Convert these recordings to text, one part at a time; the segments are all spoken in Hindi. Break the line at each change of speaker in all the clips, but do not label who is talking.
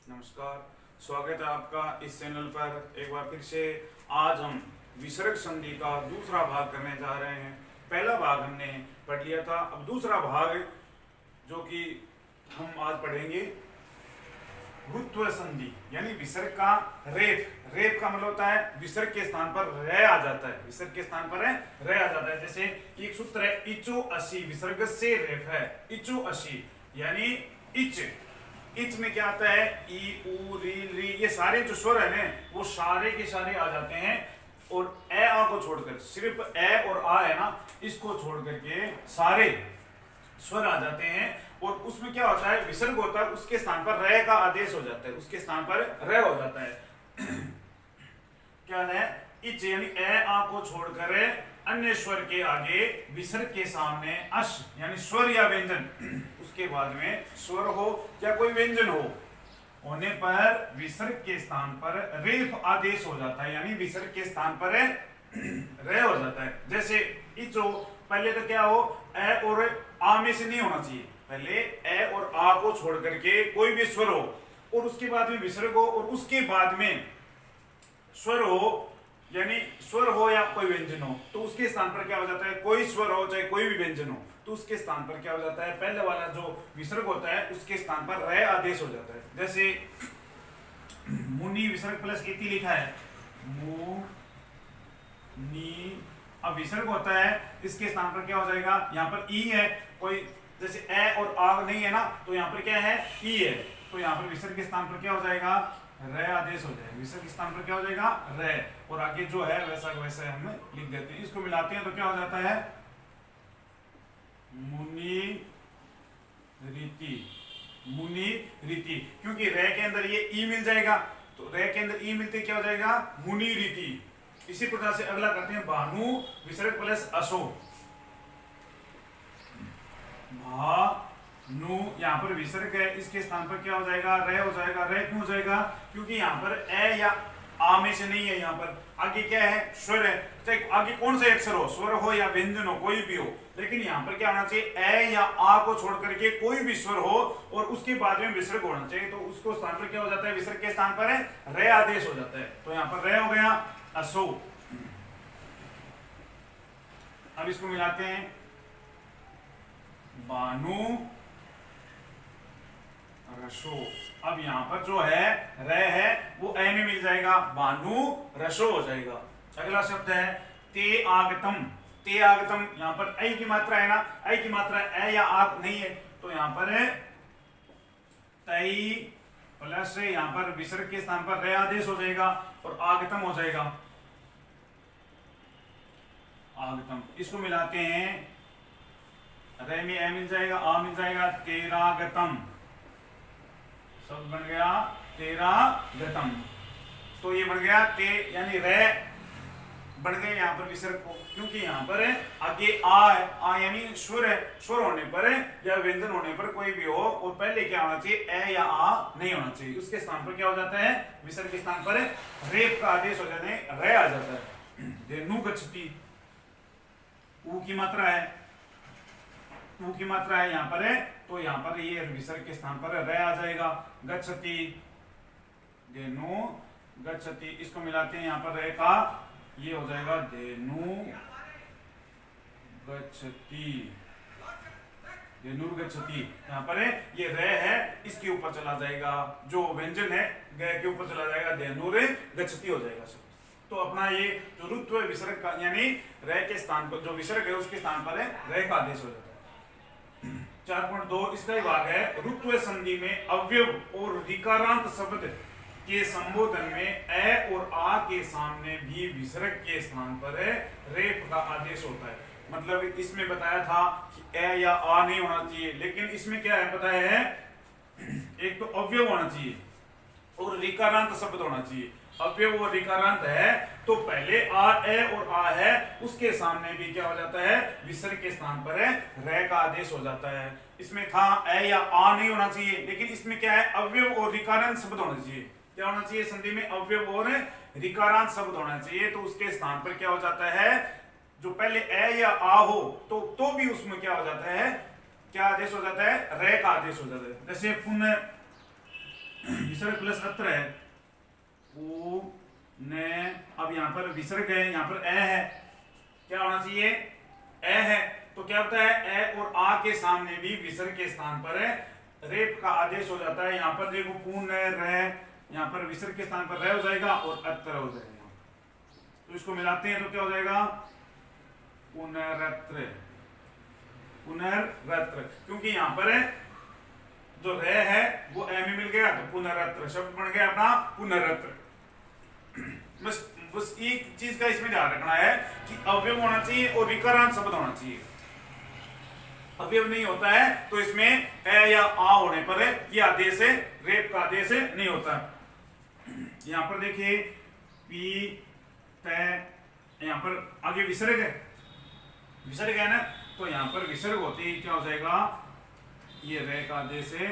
नमस्कार, स्वागत है आपका इस चैनल पर एक बार फिर से। आज हम विसर्ग संधि का दूसरा भाग करने जा रहे हैं। पहला भाग हमने पढ़ लिया था, अब दूसरा भाग जो कि हम आज पढ़ेंगे रुत्व संधि, यानी विसर्ग का रेफ। रेफ का मतलब होता है विसर्ग के स्थान पर रह आ जाता है, विसर्ग के स्थान पर रह आ जाता है। जैसे एक सूत्र है इचो असी, विसर्ग से रेफ है इचो असी, यानी इच। इच में क्या आता है ई उ री री, ये सारे जो स्वर है ना वो सारे के सारे आ जाते हैं। और ए आ को छोड़कर, सिर्फ ए और आ है ना, इसको छोड़ करके सारे स्वर आ जाते हैं। और उसमें क्या होता है, विसर्ग होता है, उसके स्थान पर रह का आदेश हो जाता है, उसके स्थान पर रह हो जाता है। क्या है इच, यानी ए आ को छोड़कर अन्य स्वर के आगे विसर्ग के सामने अश यानी स्वर या व्यंजन, उसके बाद में स्वर हो या कोई व्यंजन हो होने पर विसर्ग के स्थान पर रेफ आदेश हो जाता है, यानी विसर्ग के स्थान पर रे हो जाता है। जैसे इचो, पहले तो क्या हो ए और आ में से नहीं होना चाहिए, पहले ए और आ को छोड़ करके कोई भी स्वर हो और उसके बाद में विसर्ग हो और उसके बाद में स्वर हो, यानी स्वर हो या कोई व्यंजन हो, तो उसके स्थान पर क्या हो जाता है, कोई स्वर हो चाहे कोई भी व्यंजन हो तो उसके स्थान पर क्या हो जाता है, पहले वाला जो विसर्ग होता है उसके स्थान पर रह आदेश हो जाता है। जैसे मुनि विसर्ग प्लस इति लिखा है मु नी, अब विसर्ग होता है इसके स्थान पर क्या हो जाएगा, यहाँ पर ई है, कोई जैसे ए और आ नहीं है ना, तो यहाँ पर क्या है ई है, तो यहाँ पर विसर्ग के स्थान पर क्या हो जाएगा, रे आदेश हो जाएगा। विसर्ग के स्थान पर क्या हो जाएगा, रे, और आगे जो है वैसा वैसा हम लिख देते हैं। इसको मिलाते हैं तो क्या हो जाता है मुनि रीति, मुनि रीति, क्योंकि रे के अंदर ये ई मिल जाएगा, तो रे के अंदर ई मिलते क्या हो जाएगा मुनि रीति। इसी प्रकार से अगला करते हैं भानु विसर्ग प्लस असो, भानु, यहाँ पर विसर्ग है, इसके स्थान पर क्या हो जाएगा, रे हो जाएगा। रे क्यों हो जाएगा, क्योंकि यहाँ पर ए या आ में से नहीं है, यहाँ पर आगे क्या है स्वर है, चाहे आगे कौन सा अक्षर हो, स्वर हो या व्यंजन हो, कोई भी हो, लेकिन यहाँ पर क्या होना चाहिए, ए या आ को छोड़ करके कोई भी स्वर हो और उसके बाद में विसर्ग होना चाहिए, तो उसको स्थान पर क्या हो जाता है, विसर्ग के स्थान पर रे आदेश हो जाता है। तो यहाँ पर रे हो गया असो। अब इसको मिलाते हैं बानु रसो, अब यहाँ पर जो है रे है वो ए में मिल जाएगा, बानु रसो हो जाएगा। अगला शब्द है ते आगतम, ते आगतम, यहाँ पर ऐ की मात्रा है ना, ऐ की मात्रा ए या आ नहीं है, तो यहाँ पर है तई प्लस यहाँ पर विसर्ग के स्थान पर रे आदेश हो जाएगा और आगतम हो जाएगा, आगतम। इसको मिलाते हैं, रे में ए मिल जाएगा, आ मिल जाएगा, तेरागतम, शब्द बन गया तेरागतम। तो ये बन गया ते, यानी रे बन गए यहाँ पर विसर्ग को, क्योंकि यहाँ पर आगे आ है, आ यानी स्वर है, स्वर होने पर या व्यंजन होने पर कोई भी हो और पहले क्या होना चाहिए, ए या आ नहीं होना चाहिए, उसके स्थान पर क्या हो जाता है, विसर्ग के स्थान पर रेप का आदेश हो जाता है, रे आ जाता है। धेनु गच्छति, ऊ की मात्रा है, ऊ की मात्रा है यहाँ पर है, तो यहाँ पर ये विसर्ग के स्थान पर रे आ जाएगा। गच्छति, धेनु गच्छति, इसको मिलाते हैं, यहाँ पर रे का ये हो जाएगा धेनु गच्छति, धेनु गच्छति, यहाँ पर है ये रे है, इसके ऊपर चला जाएगा, जो व्यंजन है गे के ऊपर चला जाएगा, धेनु रे गच्छति हो जाएगा शब्द। तो अपना ये जो रुत्व विसर्ग का, यानी रे के स्थान पर जो विसर्ग है उसके स्थान पर है रे का आदेश हो जाता है। 4.2 इसका ही भाग है, रुत्व संधि में अव्यव और ऋकारांत शब्द के संबोधन में ए और आ के सामने भी विसर्ग के स्थान पर रेप का आदेश होता है। मतलब इसमें बताया था कि ए या आ नहीं होना चाहिए, लेकिन इसमें क्या है पता है, एक तो अव्यव होना चाहिए और ऋकारांत शब्द होना चाहिए। अव्यव और ऋकारांत है तो पहले आ ए और आ है, उसके सामने भी क्या हो जाता है, विसर्ग के स्थान पर रे का आदेश हो जाता है। इसमें था ए या आ नहीं होना चाहिए, लेकिन इसमें क्या है, अव्यव और ऋकारांत शब्द होना चाहिए। क्या होना चाहिए, संधि में अव्यव और ऋकारांत शब्द होना चाहिए, तो उसके स्थान पर क्या हो जाता है, जो पहले ए या आ हो तो भी उसमें क्या हो जाता है, क्या आदेश हो जाता है, रे का आदेश हो जाता है। जैसे पुनः विसर्ग प्लस अत्र है उ ने, अब यहाँ पर विसर्ग है, यहाँ पर ए है, क्या होना चाहिए ए है, तो क्या होता है ए और आ के सामने भी विसर्ग के स्थान पर है रेप का आदेश हो जाता है। यहाँ पर देखो पूर्ण रह, यहाँ पर विसर्ग के स्थान पर रह हो जाएगा और अत्र हो जाएगा, तो इसको मिलाते हैं तो क्या हो जाएगा पुनरत्र, पुनरत्र, क्योंकि यहाँ पर है जो रह है वो ए में मिल गया तो पुनरत्र शब्द बन गया अपना पुनरत्र। बस एक चीज का इसमें ध्यान रखना है कि अवयव होना चाहिए और विकरांत शब्द होना चाहिए। अवयव नहीं होता है तो इसमें ए या आ होने पर ये आदेश है, रेप का आदेश है, नहीं होता। यहां पर देखिए पी तय, यहां पर आगे विसर्ग है, विसर्ग है ना, तो यहां पर विसर्ग होते ही क्या हो जाएगा ये रे का आदेश है,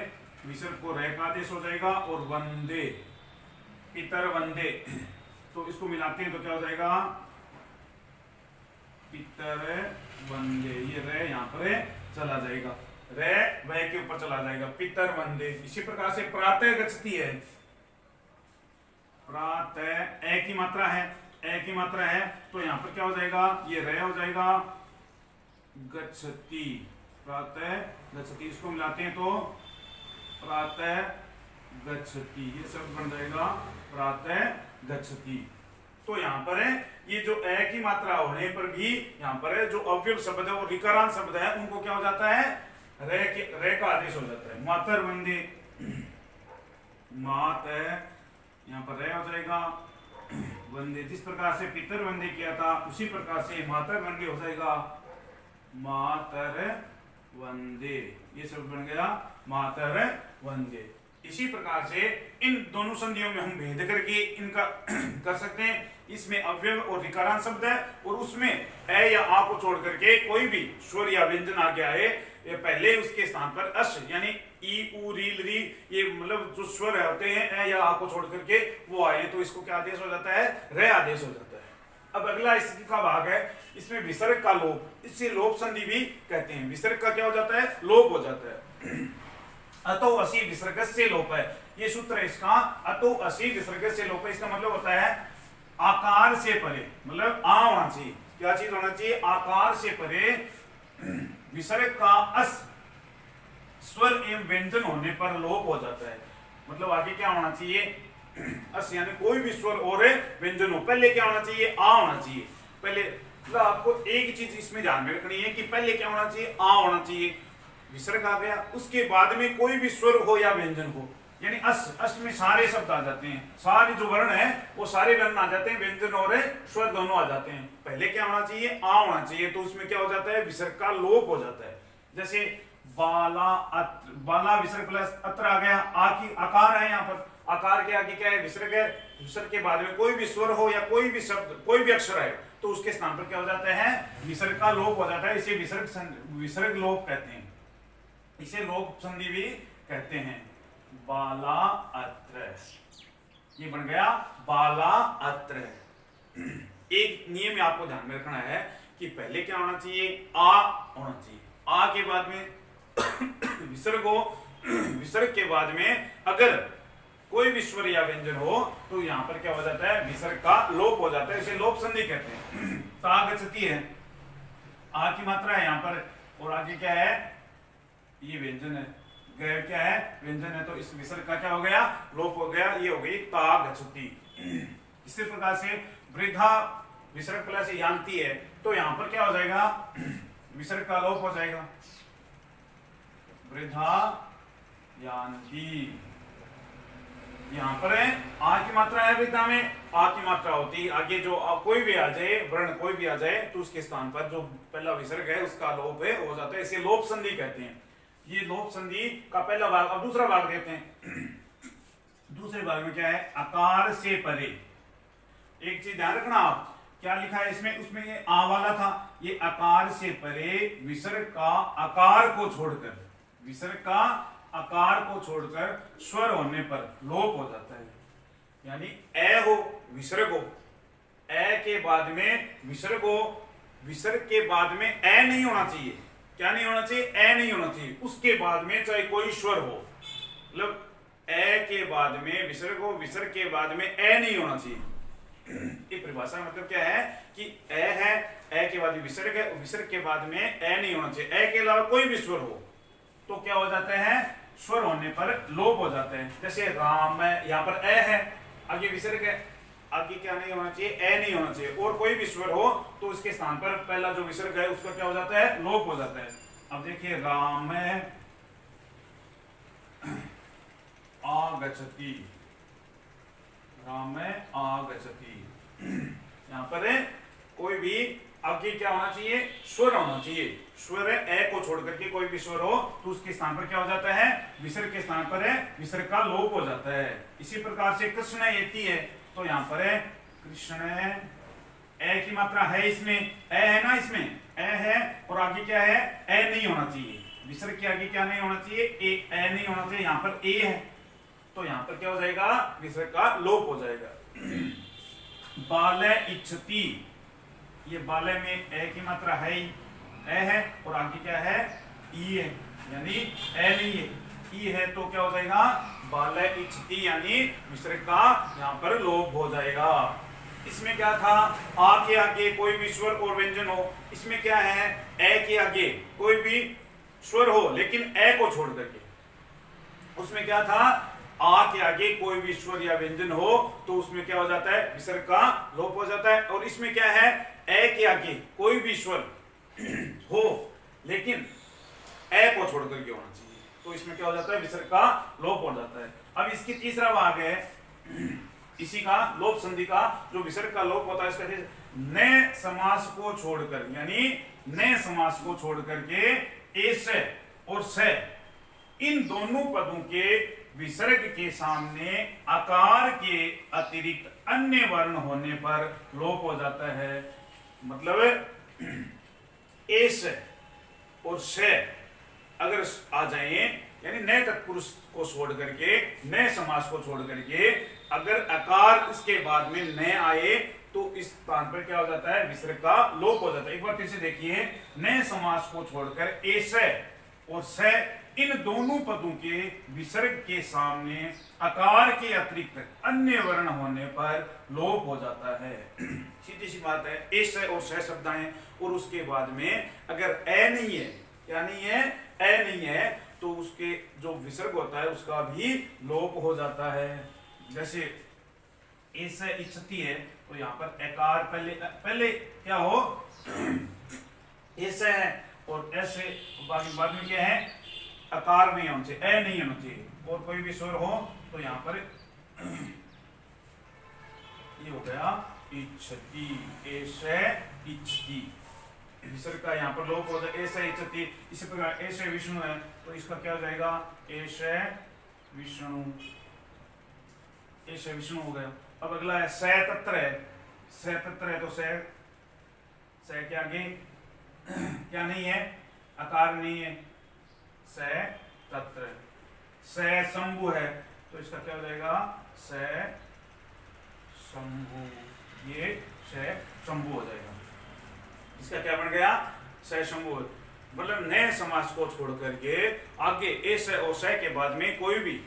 विसर्ग को रे का आदेश हो जाएगा और वंदे पितर वंदे, तो इसको मिलाते हैं तो क्या हो जाएगा पितर वंदे, ये रे यहाँ पर चला जाएगा, रे वह के ऊपर चला जाएगा पितर वंदे। इसी प्रकार से प्रातः गच्छति है, प्रातः ए की मात्रा है, ए की मात्रा है तो यहाँ पर क्या हो जाएगा ये रे हो जाएगा गच्छति, प्रातः गच्छति, इसको मिलाते हैं तो प्रातः गच्छति, ये शब्द बन जाएगा प्रातः गच्छति। तो यहाँ पर है ये जो ए की मात्रा होने पर भी यहाँ पर है जो अवयव शब्द है और विकरांत शब्द है उनको क्या हो जाता है रे का आदेश हो जाता है। मातर वंदे, मात है यहाँ पर रे हो जाएगा वंदे, जिस प्रकार से पितर वंदे किया था उसी प्रकार से मातर वंदे हो जाएगा मातर वंदे, ये शब्द बन गया मातर वंदे। इसी प्रकार से इन दोनों संधियों में हम भेद करके इनका कर सकते हैं। इसमें अवयव और विकरांत शब्द है और उसमें ए या आ को छोड़ करके कोई भी स्वर या व्यंजन आ गया है ये पहले उसके स्थान पर अश यानी ई उ री री, ये मतलब जो स्वर होते हैं ए या आ को छोड़ करके वो आए तो इसको क्या आदेश हो जाता है रे आदेश हो जाता है। अब अगला इसका भाग है इसमें विसर्ग का लोप, इससे लोप संधि भी कहते हैं। विसर्ग का क्या हो जाता है लोप हो जाता है। अतो असी विसर्ग से लोप है, ये सूत्र है इसका, अतो असी विसर्ग से लोप है। इसका मतलब होता है आकार से परे, मतलब आ होना चाहिए, क्या चीज होना चाहिए आकार से परे विसर्ग का अस स्वर एवं व्यंजन होने पर लोप हो जाता है। मतलब आगे क्या होना चाहिए अस यानी कोई भी स्वर और व्यंजन हो, पहले क्या होना चाहिए आ होना चाहिए। पहले मतलब आपको एक चीज इसमें ध्यान में रखनी है कि पहले क्या होना चाहिए आ होना चाहिए, विसर्ग आ गया उसके बाद में कोई भी स्वर हो या व्यंजन हो, यानी अस में सारे शब्द आ जाते हैं, सारे जो वर्ण है वो सारे वर्ण आ जाते हैं, व्यंजन और स्वर दोनों आ जाते हैं। पहले क्या होना चाहिए आ होना चाहिए, तो उसमें क्या हो जाता है विसर्ग का लोप हो जाता है। जैसे बाला अत्र, बाला विसर्ग प्लस अत्र आ गया, आ की आकार है, यहाँ पर आकार के आगे क्या है विसर्ग है, विसर्ग के बाद में कोई भी स्वर हो या कोई भी शब्द कोई भी अक्षर है तो उसके स्थान पर क्या हो जाता है विसर्ग का लोप हो जाता है। इसे विसर्ग लोप कहते हैं, इसे लोप संधि भी कहते हैं। बाला अत्र, ये बन गया बाला अत्र। एक नियम आपको ध्यान में रखना है कि पहले क्या होना चाहिए आ होना चाहिए, आ के बाद में विसर्ग हो, विसर्ग के बाद में अगर कोई भी स्वर या व्यंजन हो तो यहाँ पर क्या हो जाता है विसर्ग का लोप हो जाता है, इसे लोप संधि कहते हैं। ता गच्छति है, आ की मात्रा है यहाँ पर और आगे क्या है ये व्यंजन है, गैर क्या है व्यंजन है, तो इस विसर्ग का क्या हो गया लोप हो गया, ये हो गई ता गच्छति। इसी प्रकार से वृद्धा विसर्ग प्लस यान्ति है तो यहाँ पर क्या हो जाएगा विसर्ग का लोप हो जाएगा, वृद्धा यान्ति। यहाँ पर है आ की मात्रा है वृद्धा में, आ की मात्रा होती है आगे जो कोई भी आ जाए वर्ण कोई भी आ जाए तो उसके स्थान पर जो पहला विसर्ग है उसका लोप है हो जाता है, इसे लोप संधि कहते हैं। ये लोप संधि का पहला भाग। अब दूसरा भाग देते हैं। दूसरे भाग में क्या है आकार से परे। एक चीज ध्यान रखना आप क्या लिखा है इसमें, उसमें ये आ वाला था, ये आकार से परे विसर्ग का आकार को छोड़कर, विसर्ग का आकार को छोड़कर स्वर होने पर लोप हो जाता है। यानी ए हो विसर्ग हो, ए के बाद में विसर्ग हो, विसर्ग के बाद में ए नहीं होना चाहिए, क्या नहीं होना चाहिए ए नहीं होना चाहिए, उसके बाद में चाहे कोई स्वर हो, मतलब ए के बाद में विसर्ग हो, विसर्ग के बाद में ए नहीं होना चाहिए। ये परिभाषा मतलब क्या है कि ए है, ए के बाद विसर्ग है, विसर्ग के बाद में ए नहीं होना चाहिए। ए के अलावा कोई भी स्वर हो तो क्या हो जाते हैं, स्वर होने पर लोप हो जाते हैं। जैसे राम है, यहाँ पर ए है, आगे विसर्ग है, आगे क्या नहीं होना चाहिए, ए नहीं होना चाहिए। और कोई भी स्वर हो तो उसके स्थान पर पहला जो विसर्ग है उसका क्या हो जाता है, लोप हो जाता है। अब देखिए राम आगच्छति, राम आगच्छति, यहाँ पर कोई भी आगे क्या होना चाहिए, स्वर होना चाहिए। स्वर ए को छोड़ करके कोई भी स्वर हो तो उसके स्थान पर क्या हो जाता है, विसर्ग के स्थान पर विसर्ग का लोप हो जाता है। इसी प्रकार से कृष्ण यति है तो यहाँ पर कृष्ण, ए की मात्रा है इसमें, ए है ना, इसमें ए है और आगे क्या है, ए नहीं होना चाहिए। विसर्ग के आगे क्या नहीं होना चाहिए, ए नहीं होना चाहिए। यहाँ पर ए है तो यहाँ पर क्या हो जाएगा, विसर्ग का लोप हो जाएगा। बाले इच्छति, ये बाले में ए की मात्रा है ही, ए है और आगे क्या है, ई है, यानी ए नहीं है, ई है तो क्या हो जाएगा, बाले इच्छति, यानी विसर्ग का यहाँ पर लोप हो जाएगा। इसमें क्या था, आ के आगे कोई भी स्वर और व्यंजन हो, इसमें क्या है, ए के आगे कोई भी स्वर हो लेकिन ए को छोड़ करके, उसमें क्या था, आ के आगे कोई भी स्वर या व्यंजन हो तो उसमें क्या हो जाता है, विसर्ग का लोप हो जाता है। और इसमें क्या है, ए के आगे कोई भी स्वर हो लेकिन ए को छोड़ करके होना चाहिए तो इसमें क्या हो जाता है, विसर्ग का लोप हो जाता है। अब इसकी तीसरा भाग है इसी का लोप संधि का, जो विसर्ग का लोप होता है इसका न समास को छोड़कर, यानी न समास को छोड़ करके ए से और से, इन दोनों पदों के विसर्ग के सामने आकार के अतिरिक्त अन्य वर्ण होने पर लोप हो जाता है। मतलब ए से और से अगर आ जाए, यानी नए तत्पुरुष को छोड़ करके, नए समास को छोड़ करके अगर आकार इसके बाद में नए आए तो इस स्थान पर क्या हो जाता है, विसर्ग का लोप हो जाता है। एक बार फिर से देखिए, नए समास को छोड़कर ए से और से, इन दोनों पदों के विसर्ग के सामने आकार के अतिरिक्त अन्य वर्ण होने पर लोप हो जाता है। सीधी सी बात है, ए से और से शब्द आए और उसके बाद में अगर ए नहीं है, यानी ये ए नहीं है तो उसके जो विसर्ग होता है उसका भी लोप हो जाता है। जैसे ए से इच्छति है तो यहाँ पर एकार पहले क्या हो, ए से है और ऐसे बाद में क्या है, आकार नहीं होना चाहिए, ए नहीं होना चाहिए। और कोई भी स्वर हो तो यहाँ पर ये हो गया इच्छति, ए से इच्छति, विसर्ग का यहाँ पर लोप हो जाए, ए से इच्छति। इसी प्रकार ए से विष्णु है तो इसका क्या हो जाएगा, ए से विष्णु, ए से विष्णु हो गया। अब अगला है से तत्र है, से तत्र है तो से के आगे क्या नहीं है, आकार नहीं है, से तत्र। से शंभु है तो इसका क्या हो जाएगा, से शंभु, ये से शंभु हो जाएगा। इसका क्या बन गया, से शंभु। मतलब नए समास को छोड़ करके आगे ए से और से के बाद में कोई भी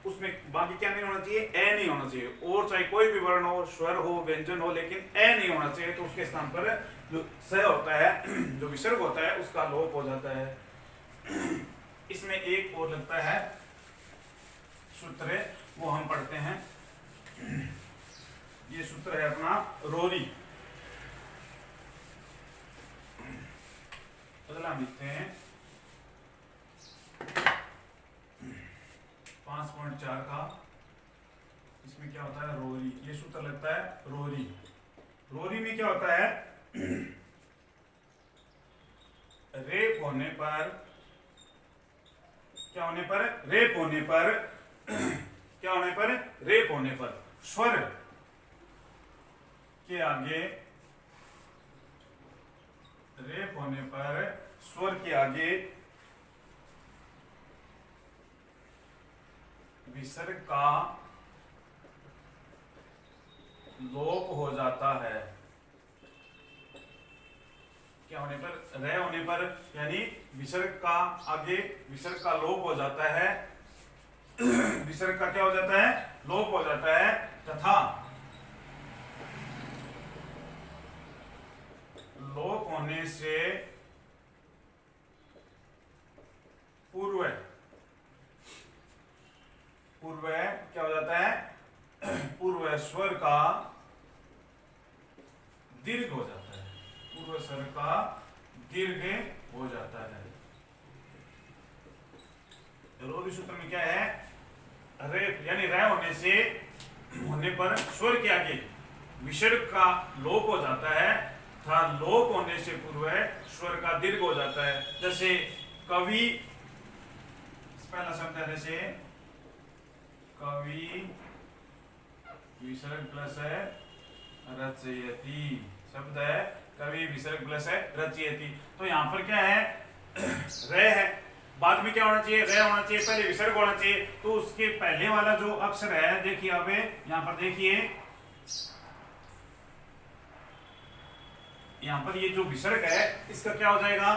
उसमें बाकी क्या नहीं होना चाहिए, ए नहीं होना चाहिए। और चाहे कोई भी वर्ण हो, स्वर हो, व्यंजन हो, लेकिन ए नहीं होना चाहिए तो उसके स्थान पर जो स होता है, जो विसर्ग होता है उसका लोप हो जाता है। इसमें एक और लगता है सूत्र, वो हम पढ़ते हैं। ये सूत्र है अपना रोरी। अगला हम लिखते हैं 5.4 का, इसमें क्या होता है, रोरी। ये सूत्र लगता है रोरी। रोरी में क्या होता है, रेप होने पर, क्या होने पर, रेप होने पर, क्या होने पर, रेप होने पर स्वर के आगे, रेप होने पर स्वर के आगे विसर्ग का लोप हो जाता है। क्या होने पर, रे होने पर, यानी विसर्ग का आगे विसर्ग का लोप हो जाता है। विसर्ग का क्या हो जाता है, लोप हो जाता है। तथा लोप होने से पूर्व क्या हो जाता है, पूर्व स्वर का दीर्घ हो जाता है, पूर्व स्वर का दीर्घ हो जाता है। रोधी सूत्र में क्या है, रेफ यानी रे होने पर स्वर के आगे विसर्ग का लोप हो जाता है तथा लोप होने से पूर्व स्वर का दीर्घ हो जाता है। जैसे कवि, पहला शब्द है जैसे कवि विसर्ग प्लस है रचयति, शब्द है कवि विसर्ग प्लस है रचयति। तो यहाँ पर क्या है, रे है, बाद में क्या होना चाहिए, रे होना चाहिए, पहले विसर्ग होना चाहिए। तो उसके पहले वाला जो अक्षर है, देखिए अब यहाँ पर देखिए, यहाँ पर ये जो विसर्ग है इसका क्या हो जाएगा,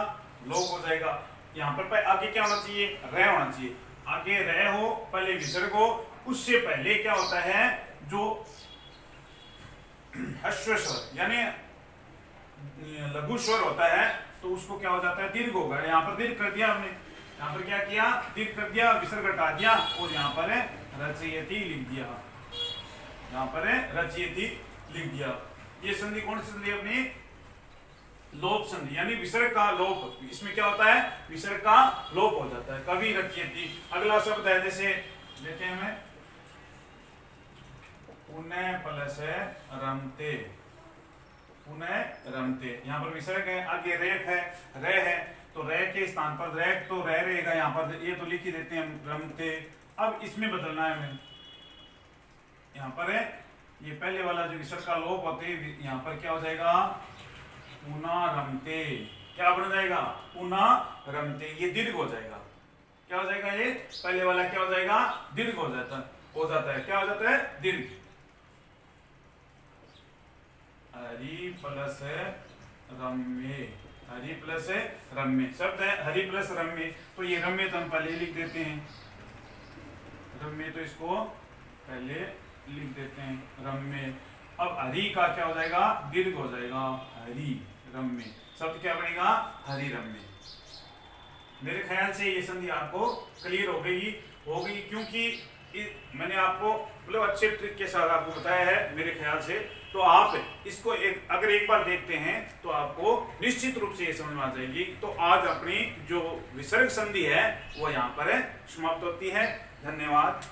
लोप हो जाएगा। यहाँ पर आगे क्या होना चाहिए, रे होना चाहिए। आगे रे हो, पहले विसर्ग हो, उससे पहले क्या होता है, जो ह्रस्व स्वर यानी लघु स्वर होता है तो उसको क्या हो जाता है, दीर्घ होगा। यहाँ पर दीर्घ कर दिया हमने, यहाँ पर क्या किया, दीर्घ कर दिया, विसर्ग हटा दिया और यहाँ पर रचयति लिख दिया, यहाँ पर रचयति लिख दिया। ये संधि कौन सी संधि अपनी, लोप संधि, यानी विसर्ग का लोप। इसमें क्या होता है, विसर्ग का लोप हो जाता है, कवि रचयति। अगला शब्द है जैसे देखें हमें, पुनः प्लस है रमते, पुनः रमते। यहाँ पर विसर्ग है, आगे रेफ है, रे है, तो रे के स्थान पर रे तो रे रहेगा, यहाँ पर ये तो लिख ही देते हैं रमते। अब इसमें बदलना है हमें, यहाँ पर है ये पहले वाला जो विसर्ग का लोप होते हैं, यहाँ पर क्या हो जाएगा, पुनः रमते, क्या बन जाएगा, पुनः रमते, ये दीर्घ हो जाएगा। क्या हो जाएगा, ये पहले वाला क्या हो जाएगा, दीर्घ हो जाता है, क्या हो जाता है, दीर्घ। हरि प्लस रम्य, हरि प्लस रम्य, शब्द है हरि प्लस रम्य। तो ये रम्य तो हम पहले लिख देते हैं, रम्य तो इसको पहले लिख देते हैं, रम्य। अब हरि का क्या हो जाएगा, दीर्घ हो जाएगा, हरि रम्य, शब्द क्या बनेगा, हरि रम्य। मेरे ख्याल से ये संधि आपको क्लियर हो गई क्योंकि मैंने आपको मतलब अच्छे ट्रिक के साथ आपको बताया है मेरे ख्याल से। तो आप इसको अगर एक बार देखते हैं तो आपको निश्चित रूप से ये समझ में आ जाएगी। तो आज अपनी जो विसर्ग संधि है वो यहाँ पर समाप्त होती है। धन्यवाद।